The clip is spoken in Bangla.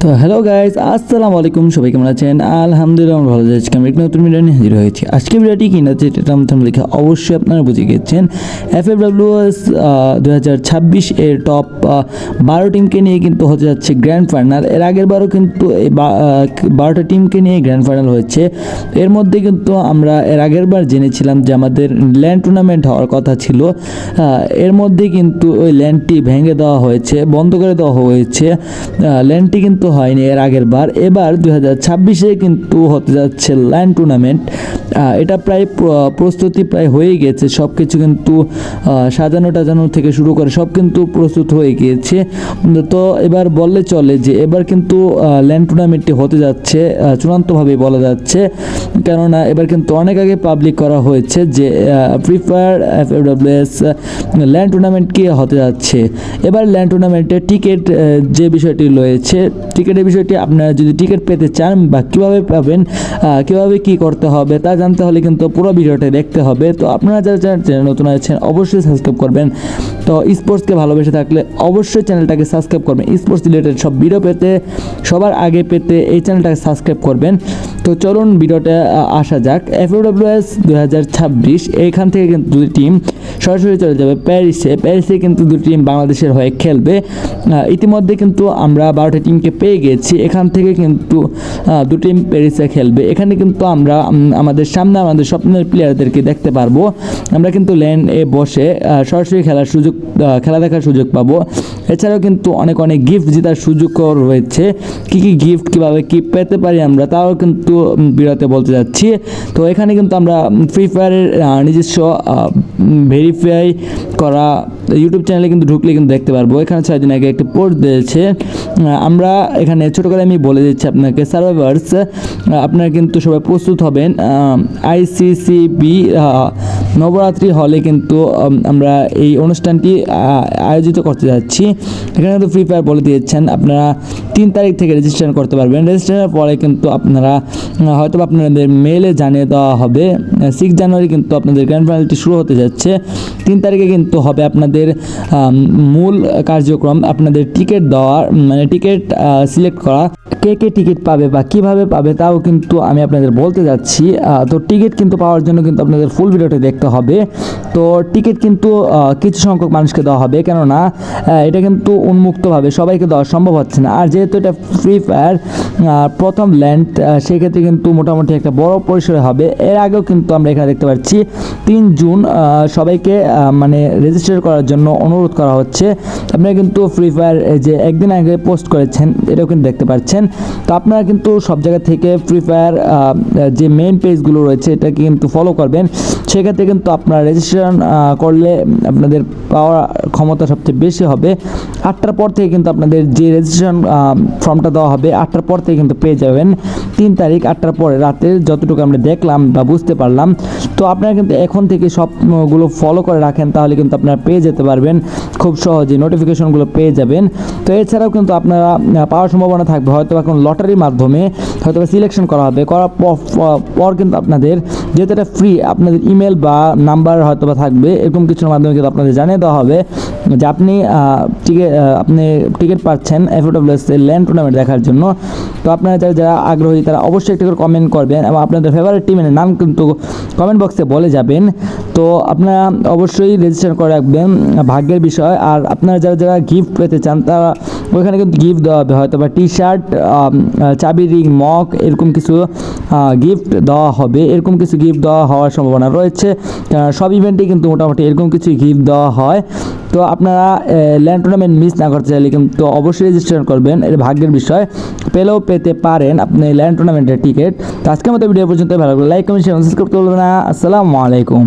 তো হ্যালো গাইস, আসসালামু আলাইকুম। সবাই কেমন আছেন? আলহামদুলিল্লাহ আমরা ভালো আছি। আমি একটা নতুন ভিডিও নিয়ে হাজির হয়েছি। আজকে ভিডিওটি কিনা আছে এটা আমরা দেখে অবশ্যই আপনারা বুঝে গিয়েছেন। FFWS 2026 এর টপ 12 টিমকে নিয়ে কিন্তু হতে যাচ্ছে গ্র্যান্ড ফাইনাল। এর আগের বারও কিন্তু এই 12টা টিমকে নিয়ে গ্র্যান্ড ফাইনাল হয়েছে। এর মধ্যে কিন্তু আমরা এর আগের বার জেনেছিলাম যে আমাদের ল্যান্ড টুর্নামেন্ট হওয়ার কথা ছিল। এর মধ্যে কিন্তু ওই ল্যান্ডটি ভেঙে দেওয়া হয়েছে, বন্ধ করে দেওয়া হয়েছে। ল্যান্ডটি কিন্তু হয়নি এর আগের বার। এবার 2026-এ কিন্তু হতে যাচ্ছে ল্যান্ড টুর্নামেন্ট। এটা প্রায় প্রস্তুতি প্রায় হয়ে গেছে, সব কিছু কিন্তু সাজানো টাজানো থেকে শুরু করে সব কিন্তু প্রস্তুত হয়ে গিয়েছে। তো এবার বললে চলে যে এবার কিন্তু ল্যান্ড টুর্নামেন্টটি হতে যাচ্ছে চূড়ান্তভাবে বলা যাচ্ছে, কেননা এবার কিন্তু অনেক আগে পাবলিক করা হয়েছে যে free fire FFWS land tournament কি হতে যাচ্ছে। এবার ল্যান্ড টুর্নামেন্টের টিকিট যে বিষয়টি রয়েছে, টিকিটের বিষয়টি আপনারা যদি টিকিট পেতে চান বা কীভাবে পাবেন, কীভাবে কী করতে হবে তা জানতে হলে কিন্তু পুরো ভিডিওটা দেখতে হবে। তো আপনারা যারা চ্যানেল নতুন আছেন অবশ্যই সাবস্ক্রাইব করবেন। তো স্পোর্টসকে ভালোবেসে থাকলে অবশ্যই চ্যানেলটাকে সাবস্ক্রাইব করবেন। স্পোর্টস রিলেটেড সব ভিডিও পেতে, সবার আগে পেতে এই চ্যানেলটাকে সাবস্ক্রাইব করবেন। তো চলুন ভিডিওটা আসা যাক। FFWS 2026 এইখান থেকে কিন্তু দুটি টিম সরাসরি চলে যাবে প্যারিসে কিন্তু দুটি টিম বাংলাদেশের হয়ে খেলবে। ইতিমধ্যে কিন্তু আমরা 12টা টিমকে পেয়ে গেছি। এখান থেকে কিন্তু দুটি টিম প্যারিসে খেলবে। এখানে কিন্তু আমরা আমাদের সামনে আমাদের স্বপ্নের প্লেয়ারদেরকে দেখতে পারবো। আমরা কিন্তু ল্যান্ডে বসে সরাসরি খেলা দেখার সুযোগ পাবো। এছাড়াও কিন্তু অনেক গিফট জেতার সুযোগও রয়েছে। কী গিফট কীভাবে কী পেতে পারি আমরা তাও কিন্তু ভিডিওতে বলতে যাচ্ছি। তো এখানে কিন্তু আমরা ফ্রি ফায়ারের নিজস্ব ভেরিফাই করা ইউটিউব চ্যানেলে কিন্তু ঢুকলে কিন্তু দেখতে পারবো। এখানে 6 দিন আগে একটা পোস্ট দিয়েছে। আমরা এখানে ছোটো করে আমি বলে দিচ্ছি আপনাকে, সার্ভাইভার্স আপনারা কিন্তু সবাই প্রস্তুত হবেন। ICCB নবরাত্রি হলে কিন্তু আমরা এই অনুষ্ঠানটি আয়োজিত করতে যাচ্ছি। এখানে কিন্তু ফ্রি ফায়ার বলে দিয়েছেন আপনারা 3 তারিখ থেকে রেজিস্ট্রেশন করতে পারবেন। রেজিস্ট্রেশনের পরে কিন্তু আপনারা হয়তো আপনাদের মেলে জানিয়ে দেওয়া হবে। 6 জানুয়ারি কিন্তু আপনাদের গ্র্যান্ড ফাইনালটি শুরু হতে যাচ্ছে। 3 তারিখে কিন্তু হবে আপনাদের মূল কার্যক্রম, আপনাদের টিকিট দেওয়ার, মানে টিকিট সিলেক্ট করা। কে টিকিট পাবে বা কিভাবে পাবে তাও কিন্তু আমি আপনাদের বলতে যাচ্ছি। তো টিকিট কিন্তু পাওয়ার জন্য কিন্তু আপনাদের ফুল ভিডিওটি দেখতে হবে। তো টিকিট কিন্তু কিছু সংখ্যক মানুষকে দেওয়া হবে, কেননা এটা কিন্তু উন্মুক্তভাবে সবাইকে দেওয়া সম্ভব হচ্ছে না। আর যেহেতু এটা ফ্রি ফায়ার প্রথম ল্যান্ড, সেক্ষেত্রে কিন্তু মোটামুটি একটা বড় পরিসরে হবে। এর আগেও কিন্তু আমরা এখানে দেখতে পাচ্ছি 3 জুন সবাইকে মানে রেজিস্টার করার জন্য অনুরোধ করা হচ্ছে। আপনারা কিন্তু ফ্রি ফায়ার যে একদিন আগে পোস্ট করেছেন এটাও কিন্তু দেখতে পাচ্ছেন। তো আপনারা কিন্তু সব জায়গা থেকে ফ্রি ফায়ার যে মেইন পেজগুলো রয়েছে এটাকে কিন্তু ফলো করবেন। সেক্ষেত্রে কিন্তু আপনারা রেজিস্ট্রেশন করলে আপনাদের পাওয়ার ক্ষমতা সবচেয়ে বেশি হবে। 8টার পর থেকে কিন্তু আপনাদের যে রেজিস্ট্রেশন ফর্মটা দেওয়া হবে 8টার পর থেকে কিন্তু পেয়ে যাবেন। 3 তারিখ 8টার পরে রাতে যতটুকু আমরা দেখলাম বা বুঝতে পারলাম। তো আপনারা কিন্তু এখন থেকে সবগুলো ফলো করে রাখেন, তাহলে কিন্তু আপনারা পেয়ে যেতে পারবেন খুব সহজেই, নোটিফিকেশনগুলো পেয়ে যাবেন। তো এছাড়াও কিন্তু আপনারা পাওয়ার সম্ভাবনা থাকবে হয়তো এখন লটারির মাধ্যমে হয়তো সিলেকশন করা হবে। করার পর কিন্তু আপনাদের যেহেতু এটা ফ্রি, আপনাদের ইমেল বা নাম্বার হয়তো বা থাকবে, এরকম কিছুর মাধ্যমে কিন্তু আপনাদের জানিয়ে দেওয়া হবে যে আপনি টিকিট পাচ্ছেন FFWS ল্যান্ড টুর্নামেন্ট দেখার জন্য। তো আপনারা যারা আগ্রহী তারা অবশ্যই একটু করে কমেন্ট করবেন এবং আপনাদের ফেভারিট টিমের নাম কিন্তু কমেন্ট বক্সে বলে যাবেন। তো আপনারা অবশ্যই রেজিস্ট্রেশন করে রাখবেন, ভাগ্যের বিষয়। আর আপনারা যারা গিফট পেতে চান তারা ওইখানে কিন্তু গিফট দেওয়া হবে, হয়তো বা টি-শার্ট, চাবি রিং, মগ, এরকম কিছু গিফট দেওয়া হবে। এরকম কিছু গিফট দেওয়া হওয়ার সম্ভাবনা রয়েছে, সব ইভেন্টে কিন্তু মোটামুটি এরকম কিছু গিফট দেওয়া হয়। তো আপনারা ল্যান্ড টুর্নামেন্ট মিস না করতে চাইলে কিন্তু অবশ্যই রেজিস্ট্রেশন করবেন, এটা ভাগ্যের বিষয়। পেলেও পেতে পারেন আপনি ল্যান্ড টুর্নামেন্টের টিকিট। তো আজকের মতো ভিডিও পর্যন্ত ভালো লাগলে লাইক, কমেন্ট, শেয়ার, সাবস্ক্রাইব করতে ভুলবেন না। আসসালামু আলাইকুম।